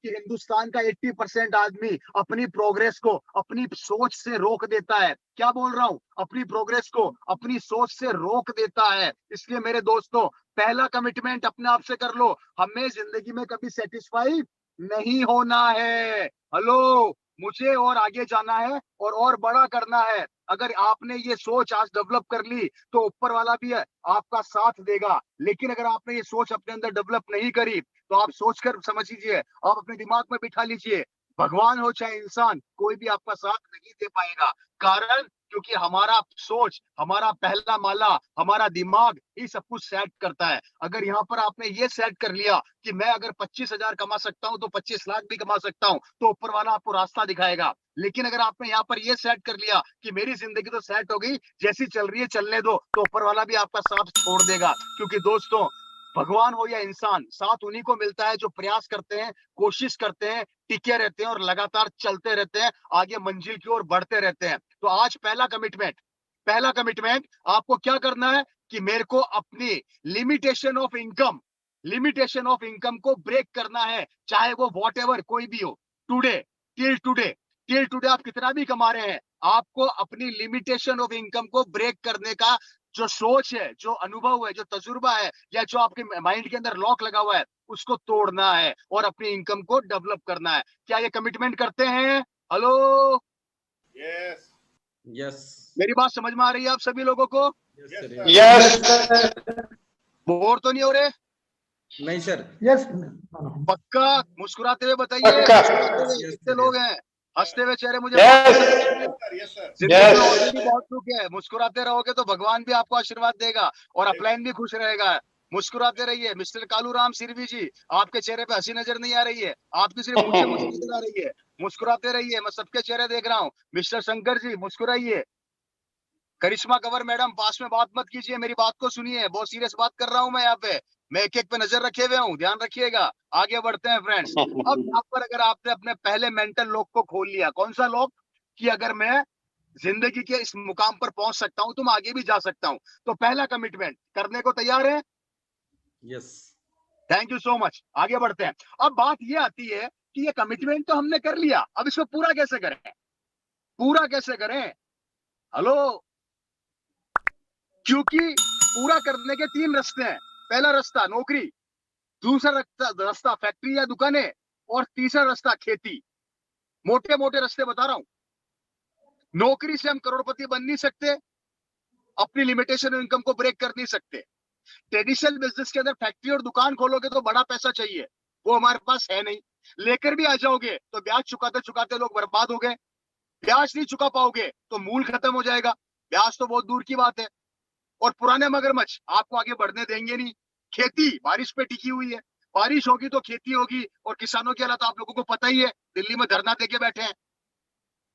कि हिंदुस्तान का 80% आदमी अपनी प्रोग्रेस को अपनी सोच से रोक देता है। क्या बोल रहा हूं? अपनी प्रोग्रेस को अपनी सोच से रोक देता है। इसलिए मेरे दोस्तों, पहला कमिटमेंट अपने आप से कर लो, हमें जिंदगी में कभी सेटिस्फाई नहीं होना है। हेलो, मुझे और आगे जाना है और बड़ा करना है। अगर आपने ये सोच आज डेवलप कर ली तो ऊपर वाला भी है आपका साथ देगा। लेकिन अगर आपने ये सोच अपने अंदर डेवलप नहीं करी तो आप सोच कर समझ लीजिए, आप अपने दिमाग में बिठा लीजिए, भगवान हो चाहे इंसान, कोई भी आपका साथ नहीं दे पाएगा। कारण क्योंकि हमारा सोच, हमारा पहला माला, हमारा दिमाग ही सब कुछ सेट करता है। अगर यहाँ पर आपने ये सेट कर लिया कि मैं अगर 25,000 कमा सकता हूँ तो 25 लाख भी कमा सकता हूँ, तो ऊपर वाला आपको रास्ता दिखाएगा। लेकिन अगर आपने यहाँ पर ये सेट कर लिया कि मेरी जिंदगी तो सेट हो गई, जैसी चल रही है चलने दो, तो ऊपर वाला भी आपका साथ छोड़ देगा। क्योंकि दोस्तों, भगवान हो या इंसान, साथ उन्हीं को मिलता है जो प्रयास करते हैं, कोशिश करते हैं, टिके रहते हैं और लगातार चलते रहते हैं, आगे मंजिल की ओर बढ़ते रहते हैं। तो आज पहला कमिटमेंट आपको क्या करना है कि मेरे को अपनी लिमिटेशन ऑफ इनकम को ब्रेक करना है, चाहे वो वॉट कोई भी हो। टुडे, टिल टुडे आप कितना भी कमा रहे हैं, आपको अपनी लिमिटेशन ऑफ इनकम को ब्रेक करने का जो सोच है, जो अनुभव है, जो तजुर्बा है, या जो आपके माइंड के अंदर लॉक लगा हुआ है, उसको तोड़ना है और अपनी इनकम को डेवलप करना है। क्या ये कमिटमेंट करते हैं? हेलो, यस यस मेरी बात समझ में आ रही है आप सभी लोगों को? यस बोर तो नहीं हो रहे? नहीं सर। यस पक्का मुस्कुराते हुए बताइए। पक्का। मुस्कुराते हुए Yes, कितने sir, लोग हैं? हंसते हुए चेहरे मुझे यस जिंदगी Yes. में ऑलरेडी बहुत दुख है। मुस्कुराते रहोगे तो भगवान भी आपको आशीर्वाद देगा और अपलाइन भी खुश रहेगा। मुस्कुराते रहिए। मिस्टर कालूराम सिरवी जी, आपके चेहरे पे हंसी नजर नहीं आ रही है, आपकी सिर्फ मुझे नजर आ रही है। मुस्कुराते रहिए, मैं सबके चेहरे देख रहा हूँ। मिस्टर शंकर जी मुस्कुराइए। करिश्मा कंवर मैडम, पास में बात मत कीजिए, मेरी बात को सुनिए, बहुत सीरियस बात कर रहा हूं मैं यहाँ पे। मैं एक एक पे नजर रखे हुए हूँ, ध्यान रखिएगा। आगे बढ़ते हैं फ्रेंड्स। अब यहाँ पर अगर आपने अपने पहले मेंटल लॉक को खोल लिया, कौन सा लॉक? कि अगर मैं जिंदगी के इस मुकाम पर पहुंच सकता हूं तो मैं आगे भी जा सकता हूं। तो पहला कमिटमेंट करने को तैयार है? Yes thank you so much. आगे बढ़ते हैं। अब बात ये आती है कि ये कमिटमेंट तो हमने कर लिया, अब इसको पूरा कैसे करें? पूरा कैसे करें? हेलो, क्योंकि पूरा करने के 3 रास्ते हैं। पहला रास्ता नौकरी, दूसरा रास्ता फैक्ट्री या दुकानें, और तीसरा रास्ता खेती। मोटे मोटे रास्ते बता रहा हूं। नौकरी से हम करोड़पति बन नहीं सकते, अपनी लिमिटेशन इनकम को ब्रेक कर नहीं सकते। ट्रेडिशनल बिजनेस के अंदर फैक्ट्री और दुकान खोलोगे तो बड़ा पैसा चाहिए, वो हमारे पास है नहीं। लेकर भी आ जाओगे तो ब्याज चुकाते चुकाते लोग बर्बाद हो गए। ब्याज नहीं चुका पाओगे तो मूल खत्म हो जाएगा, ब्याज तो बहुत दूर की बात है। और पुराने मगरमच्छ आपको आगे बढ़ने देंगे नहीं। खेती बारिश पे टिकी हुई है, बारिश होगी तो खेती होगी। और किसानों की हालत आप लोगों को पता ही है, दिल्ली में धरना देके बैठे हैं।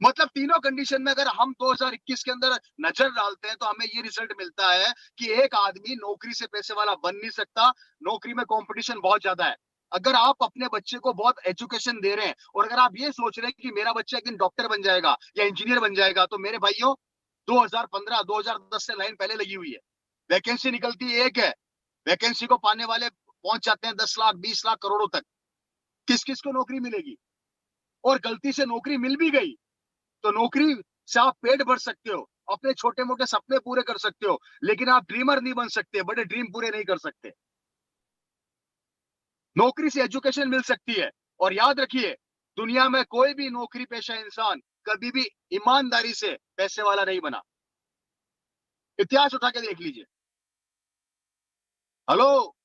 मतलब तीनों कंडीशन में अगर हम 2021 के अंदर नजर डालते हैं तो हमें ये रिजल्ट मिलता है कि एक आदमी नौकरी से पैसे वाला बन नहीं सकता। नौकरी में कंपटीशन बहुत ज्यादा है। अगर आप अपने बच्चे को बहुत एजुकेशन दे रहे हैं और अगर आप ये सोच रहे हैं कि मेरा बच्चा एक दिन डॉक्टर बन जाएगा या इंजीनियर बन जाएगा, तो मेरे भाइयों, 2015 2010 से लाइन पहले लगी हुई है। वैकेंसी निकलती एक है, वैकेंसी को पाने वाले पहुंच जाते हैं 10 लाख 20 लाख करोड़ों तक। किस किस को नौकरी मिलेगी? और गलती से नौकरी मिल भी गई तो नौकरी से आप पेट भर सकते हो, अपने छोटे मोटे सपने पूरे कर सकते हो, लेकिन आप ड्रीमर नहीं बन सकते, बड़े ड्रीम पूरे नहीं कर सकते। नौकरी से एजुकेशन मिल सकती है। और याद रखिए, दुनिया में कोई भी नौकरी पेशा इंसान कभी भी ईमानदारी से पैसे वाला नहीं बना। इतिहास उठा के देख लीजिए। हेलो,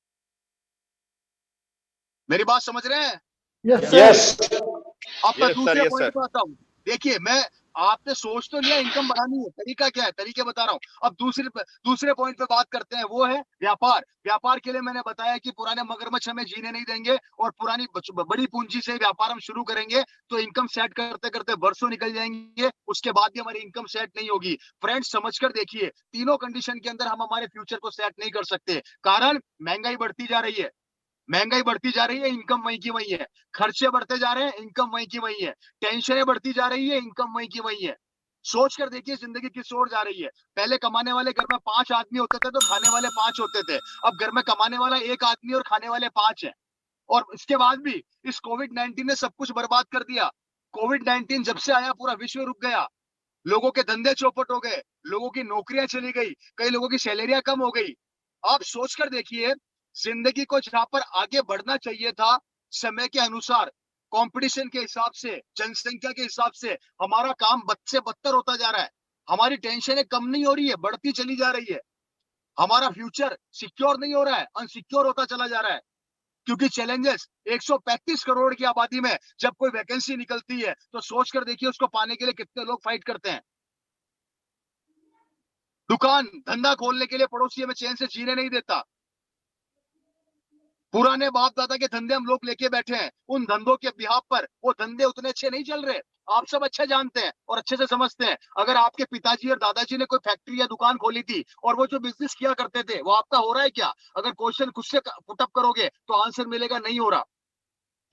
मेरी बात समझ रहे हैं? यस यस अब मैं Yes, sir, दूसरे yes, पॉइंट sir. पे आता हूँ। देखिए, मैं आपने सोच तो लिया इनकम बढ़ानी है, तरीका क्या है? तरीके बता रहा हूँ। अब दूसरे पॉइंट पे बात करते हैं, वो है व्यापार। व्यापार के लिए मैंने बताया कि पुराने मगरमच्छ हमें जीने नहीं देंगे और पुरानी बड़ी पूंजी से व्यापार हम शुरू करेंगे तो इनकम सेट करते करते वर्षों निकल जाएंगे, उसके बाद भी हमारी इनकम सेट नहीं होगी। फ्रेंड्स, समझकर देखिए, तीनों कंडीशन के अंदर हम हमारे फ्यूचर को सेट नहीं कर सकते। कारण महंगाई बढ़ती जा रही है, महंगाई बढ़ती जा रही है, इनकम वही की वही है। खर्चे बढ़ते जा रहे हैं, इनकम वही की वही है। टेंशनें बढ़ती जा रही है, इनकम वही की वही है। सोच कर देखिए जिंदगी किस ओर जा रही है। पहले कमाने वाले घर में 5 आदमी होते थे तो खाने वाले 5 होते थे। अब घर में कमाने वाला एक आदमी और खाने वाले 5 है। और इसके बाद भी इस कोविड-19 ने सब कुछ बर्बाद कर दिया। कोविड-19 जब से आया पूरा विश्व रुक गया, लोगों के धंधे चौपट हो गए, लोगों की नौकरियां चली गई, कई लोगों की सैलरियां कम हो गई। आप सोच कर देखिए, जिंदगी को जहां पर आगे बढ़ना चाहिए था समय के अनुसार, कंपटीशन के हिसाब से, जनसंख्या के हिसाब से, हमारा काम बद से बदतर होता जा रहा है। हमारी टेंशनें कम नहीं हो रही है, बढ़ती चली जा रही है। हमारा फ्यूचर सिक्योर नहीं हो रहा है, अनसिक्योर होता चला जा रहा है। क्योंकि चैलेंजेस 135 करोड़ की आबादी में जब कोई वैकेंसी निकलती है तो सोच कर देखिए उसको पाने के लिए कितने लोग फाइट करते हैं। दुकान धंधा खोलने के लिए पड़ोसी हमें चैन से जीने नहीं देता। पुराने बाप दादा के धंधे हम लोग लेके बैठे हैं, उन धंधों के बिहाफ पर वो धंधे उतने अच्छे नहीं चल रहे। आप सब अच्छे जानते हैं और अच्छे से समझते हैं। अगर आपके पिताजी और दादाजी ने कोई फैक्ट्री या दुकान खोली थी और वो जो बिजनेस किया करते थे वो आपका हो रहा है क्या? अगर क्वेश्चन खुद से पुटअप करोगे तो आंसर मिलेगा, नहीं हो रहा।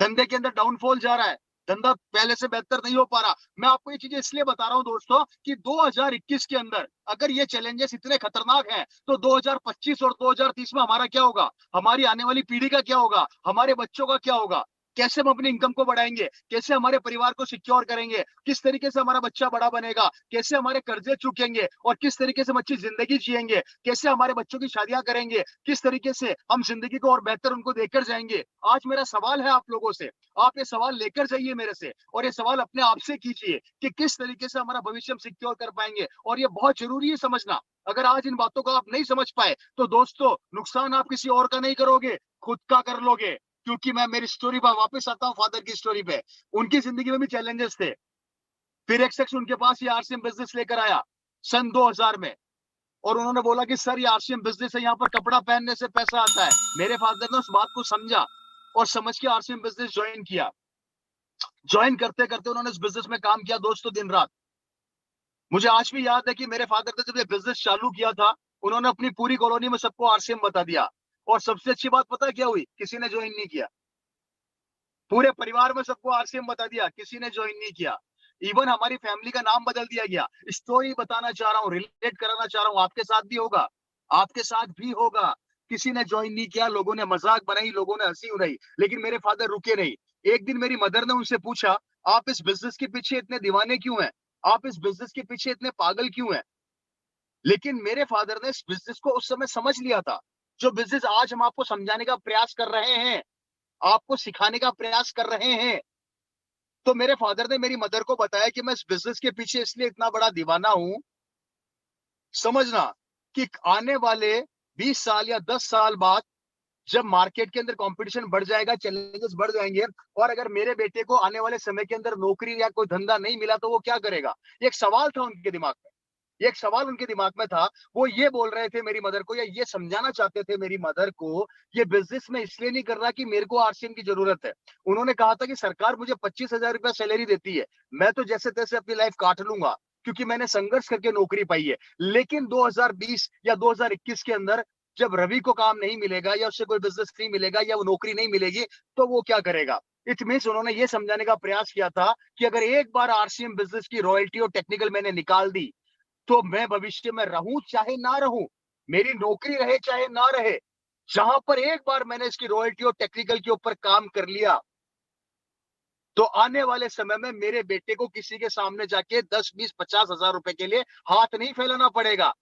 धंधे के अंदर डाउनफॉल जा रहा है, धंधा पहले से बेहतर नहीं हो पा रहा। मैं आपको ये चीजें इसलिए बता रहा हूं दोस्तों कि 2021 के अंदर अगर ये चैलेंजेस इतने खतरनाक हैं तो 2025 और 2030 में हमारा क्या होगा, हमारी आने वाली पीढ़ी का क्या होगा, हमारे बच्चों का क्या होगा, कैसे हम अपनी इनकम को बढ़ाएंगे, कैसे हमारे परिवार को सिक्योर करेंगे, किस तरीके से हमारा बच्चा बड़ा बनेगा, कैसे हमारे कर्जे चुकेंगे और किस तरीके से हम अच्छी जिंदगी जिएंगे, कैसे हमारे बच्चों की शादियां करेंगे, किस तरीके से हम जिंदगी को और बेहतर उनको देकर जाएंगे। आज मेरा सवाल है आप लोगों से, आप ये सवाल लेकर जाइए मेरे से और ये सवाल अपने आप से कीजिए कि किस तरीके से हमारा भविष्य हम सिक्योर कर पाएंगे। और ये बहुत जरूरी है समझना। अगर आज इन बातों को आप नहीं समझ पाए तो दोस्तों नुकसान आप किसी और का नहीं करोगे, खुद का कर लोगे। क्योंकि मैं मेरी स्टोरी पर वापस आता हूँ, फादर की स्टोरी पे। उनकी जिंदगी में भी चैलेंजेस थे। फिर एक शख्स उनके पास ये आरसीएम बिजनेस लेकर आया सन 2000 में और उन्होंने बोला कि सर ये आरसीएम बिजनेस है, यहाँ पर कपड़ा पहनने से पैसा आता है। मेरे फादर ने उस बात को समझा और समझ के आरसीएम बिजनेस ज्वाइन किया। ज्वाइन करते करते उन्होंने इस बिजनेस में काम किया दोस्तों दिन रात। मुझे आज भी याद है कि मेरे फादर ने जब ये बिजनेस चालू किया था उन्होंने अपनी पूरी कॉलोनी में सबको आरसीएम बता दिया। और सबसे अच्छी बात पता है क्या हुई? किसी ने ज्वाइन नहीं किया। पूरे परिवार में सबको आरसीएम बता दिया, किसी ने ज्वाइन नहीं किया। इवन हमारी फैमिली का नाम बदल दिया गया। स्टोरी बताना चाह रहा हूँ, रिलेट कराना चाह रहा हूँ, आपके साथ भी होगा, आपके साथ भी होगा। किसी ने ज्वाइन नहीं किया, लोगों ने मजाक बनाई, लोगों ने हंसी उड़ाई, लेकिन मेरे फादर रुके नहीं। एक दिन मेरी मदर ने उनसे पूछा, आप इस बिजनेस के पीछे इतने दीवाने क्यों हैं? आप इस बिजनेस के पीछे इतने पागल क्यों हैं? लेकिन मेरे फादर ने इस बिजनेस को उस समय समझ लिया था। जो बिजनेस आज हम आपको समझाने का प्रयास कर रहे हैं, आपको सिखाने का प्रयास कर रहे हैं, तो मेरे फादर ने मेरी मदर को बताया कि मैं इस बिजनेस के पीछे इसलिए इतना बड़ा दीवाना हूं, समझना, कि आने वाले 20 साल या 10 साल बाद जब मार्केट के अंदर कंपटीशन बढ़ जाएगा, चैलेंजेस बढ़ जाएंगे और अगर मेरे बेटे को आने वाले समय के अंदर नौकरी या कोई धंधा नहीं मिला तो वो क्या करेगा? ये एक सवाल था उनके दिमाग में। ये एक सवाल उनके दिमाग में था। वो ये बोल रहे थे मेरी मदर को, या ये समझाना चाहते थे मेरी मदर को, ये बिजनेस मैं इसलिए नहीं कर रहा कि मेरे को आरसीएम की जरूरत है। उन्होंने कहा था कि सरकार मुझे 25,000 रुपया सैलरी देती है, मैं तो जैसे तैसे अपनी लाइफ काट लूंगा क्योंकि मैंने संघर्ष करके नौकरी पाई है। लेकिन 2020 या 2021 के अंदर जब रवि को काम नहीं मिलेगा या उससे कोई बिजनेस नहीं मिलेगा या वो नौकरी नहीं मिलेगी तो वो क्या करेगा? इट मीन्स उन्होंने ये समझाने का प्रयास किया था कि अगर एक बार आरसीएम बिजनेस की रॉयल्टी और टेक्निकल मैंने निकाल दी तो मैं भविष्य में रहूं चाहे ना रहूं, मेरी नौकरी रहे चाहे ना रहे, जहां पर एक बार मैंने इसकी रॉयल्टी और टेक्निकल के ऊपर काम कर लिया तो आने वाले समय में मेरे बेटे को किसी के सामने जाके 10, 20, 50,000 रुपए के लिए हाथ नहीं फैलाना पड़ेगा।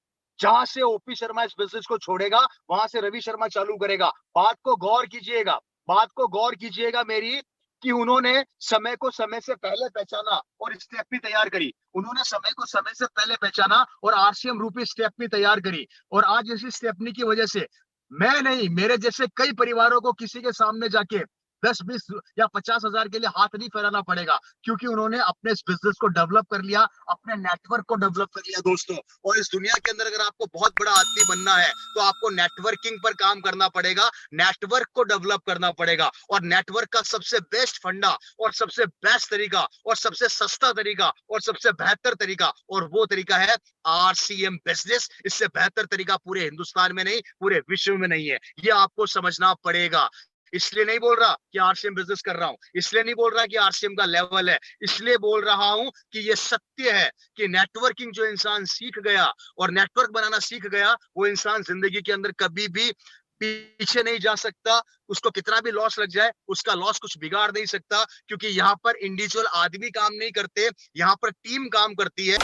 जहां से ओपी शर्मा इस बिजनेस को छोड़ेगा वहां से रवि शर्मा चालू करेगा। बात को गौर कीजिएगा, बात को गौर कीजिएगा मेरी, कि उन्होंने समय को समय से पहले पहचाना और स्टेप भी तैयार करी। उन्होंने समय को समय से पहले पहचाना और आरसीएम रूपी स्टेप भी तैयार करी। और आज इसी स्टेपनी की वजह से मैं नहीं, मेरे जैसे कई परिवारों को किसी के सामने जाके 10, 20 या 50,000 के लिए हाथ नहीं फैलाना पड़ेगा, क्योंकि उन्होंने अपने इस बिजनेस को डेवलप कर लिया, अपने नेटवर्क को डेवलप कर लिया दोस्तों। और इस दुनिया के अंदर अगर आपको बहुत बड़ा आदमी बनना है तो आपको नेटवर्किंग पर काम करना पड़ेगा, नेटवर्क को डेवलप करना पड़ेगा। और नेटवर्क का सबसे बेस्ट फंडा और सबसे बेस्ट तरीका और सबसे सस्ता तरीका और सबसे बेहतर तरीका, और वो तरीका है आरसीएम बिजनेस। इससे बेहतर तरीका पूरे हिंदुस्तान में नहीं, पूरे विश्व में नहीं है। ये आपको समझना पड़ेगा। इसलिए नहीं बोल रहा कि आरसीएम बिजनेस कर रहा हूं, इसलिए नहीं बोल रहा कि आरसीएम का लेवल है, इसलिए बोल रहा हूं कि ये सत्य है कि नेटवर्किंग जो इंसान सीख गया और नेटवर्क बनाना सीख गया, वो इंसान जिंदगी के अंदर कभी भी पीछे नहीं जा सकता, उसको कितना भी लॉस लग जाए उसका लॉस कुछ बिगाड़ नहीं सकता, क्योंकि यहाँ पर इंडिविजुअल आदमी काम नहीं करते, यहाँ पर टीम काम करती है।